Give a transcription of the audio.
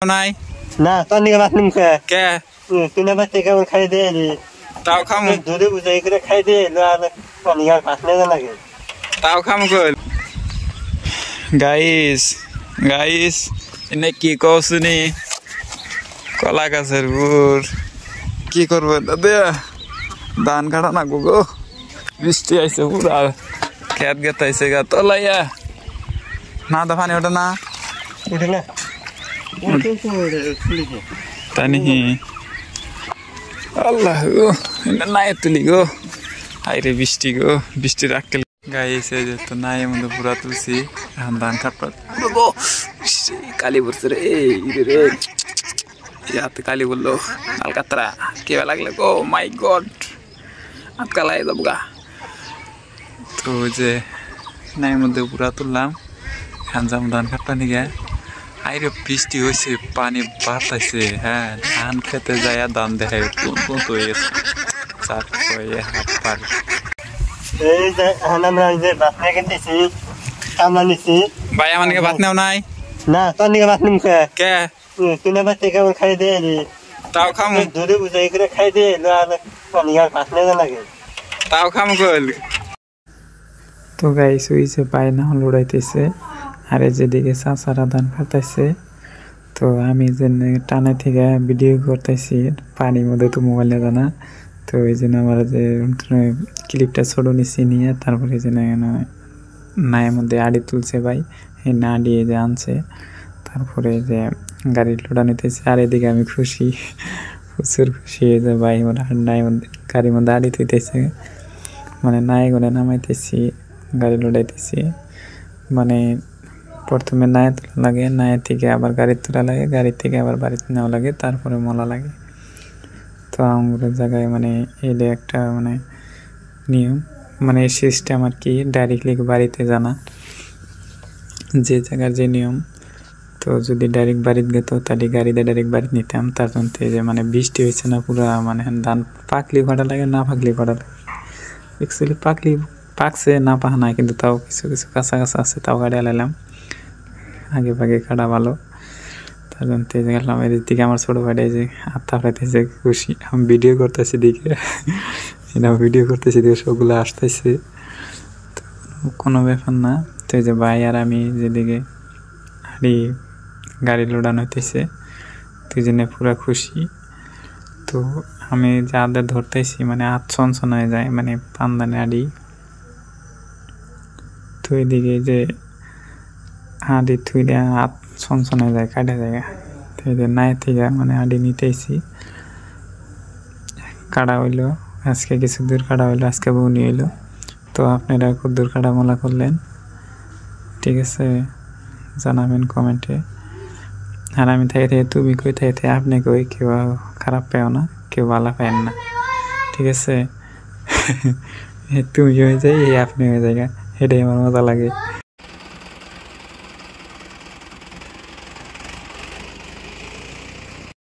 নাই না তোর নিকে ভাত নিম কে কে তুই না ভাত কেমন খাই দে তাও খামু দুধে বুঝাই করে খাই দে আর তোর নিকে ভাত নেই লাগে তাও খামু কল গাইস এনে কি কওছনি কলা গাছের গুড় কি করবো দাদা ধান কাটা না গো বৃষ্টি আইছে পুরা খেত গেতাইছে গা তলাইয়া না তো পানি ওঠে না উঠে না তানি আল্লাহ গো নাই তুলি গো আইরে বৃষ্টি গো বৃষ্টি রাখলে গাইছে যে তো নাই মধ্যে পুরা তুলছি এখন ধান কাটবার গো কালি পড়ছে রে রে ইয়াতে কালি বললো আলকাতরা কেবা লাগলে গো মাই গড আটকালাই যাবো গা তো যে নাই মধ্যে পুরা তুললাম এখন যাম ধান কাটবা নিগে আইরে বৃষ্টি হয়েছে পানি বাড়তাইছে হ্যাঁ ধান খেতে যায় দাম দেখায় কোন তো চার হাত পার এই যে আমরা যে ভাত নিয়ে গেছি আমরা নিছি ভাই আমার নিকে ভাত নেও নাই না তোর নিকে ভাত নিম কে তুই না ভাত কেমন খাই দে তাও খামু দুধে বুঝাই করে খাই দে আর তোর নিকে ভাত নেই লাগে তাও খামু কল তো গাইস হইছে পায় না লড়াইতেছে আর যেদিকে চাচারা ধান কাটাইছে তো আমি যে টানে থেকে ভিডিও করতেছি পানির মধ্যে তো মোবাইল নেই জানা তো এই জন্য আমার যে ক্লিপটা ছোট নিচ্ছি নিয়ে তারপরে যে নায়ের মধ্যে আড়ি তুলছে ভাই এই না দিয়ে যে আনছে তারপরে যে গাড়ি লোডা নিতেছে আর এদিকে আমি খুশি প্রচুর খুশি হয়ে যে ভাই ওরা নায়ের মধ্যে গাড়ির মধ্যে আড়ি তুইতেছে মানে নায়ে করে নামাইতেছি গাড়ি লোডাইতেছি মানে প্রথমে নায়ে তোলা লাগে নায়ের থেকে আবার গাড়ি তোলা লাগে গাড়ির থেকে আবার বাড়িতে নেওয়া লাগে তারপরে মলা লাগে তো আমাদের জায়গায় মানে এলে একটা মানে নিয়ম মানে সিস্টেম আর কি ডাইরেক্টলি বাড়িতে জানা যে জায়গার যে নিয়ম তো যদি ডাইরেক্ট বাড়িতে গেতো তাহলে গাড়িতে ডাইরেক্ট বাড়িতে নিতাম তার জন্য যে মানে বৃষ্টি হয়েছে না পুরো মানে ধান পাকলি ভাড়া লাগে না পাকলি ভাড়া লাগে অ্যাকচুয়ালি পাকছে না পাহা নাই কিন্তু তাও কিছু কিছু কাঁচা কাঁচা আছে তাও গাড়ি আলাইলাম আগে ভাগে কাটা ভালো তার জন্য তেজে গেলাম এর দিকে আমার ছোটো ভাইটাই যে আত্মা পাইতেছে খুশি আমি ভিডিও করতেছি দিকে এটা ভিডিও করতেছি দিকে সবগুলো আসতেছে তো কোনো ব্যাপার না তো এই যে ভাই আর আমি যেদিকে গাড়ি লোডানো হইতেছে তুই জন্য পুরা খুশি তো আমি যাদের ধরতেছি মানে হাত ছনছন হয়ে যায় মানে পান্দানে আড়ি তো এদিকে যে আড়ি থুইলে হাত ছনছন হয়ে যায় কাটা জায়গা তো এই যে নাই থেকে মানে আড়ি নিতেছি কাটা হইলো আজকে কিছু দূর কাটা হইলো আজকে বউনি হইলো তো আপনারা খুব দূর কাটা মোলা করলেন ঠিক আছে জানাবেন কমেন্টে আর আমি থেকে তুমি কই থেকে আপনি কই কেউ খারাপ পেও না কেউ ভালো পেন না ঠিক আছে তুমি হয়ে যায় আপনি হয়ে যায় এটাই আমার মজা লাগে।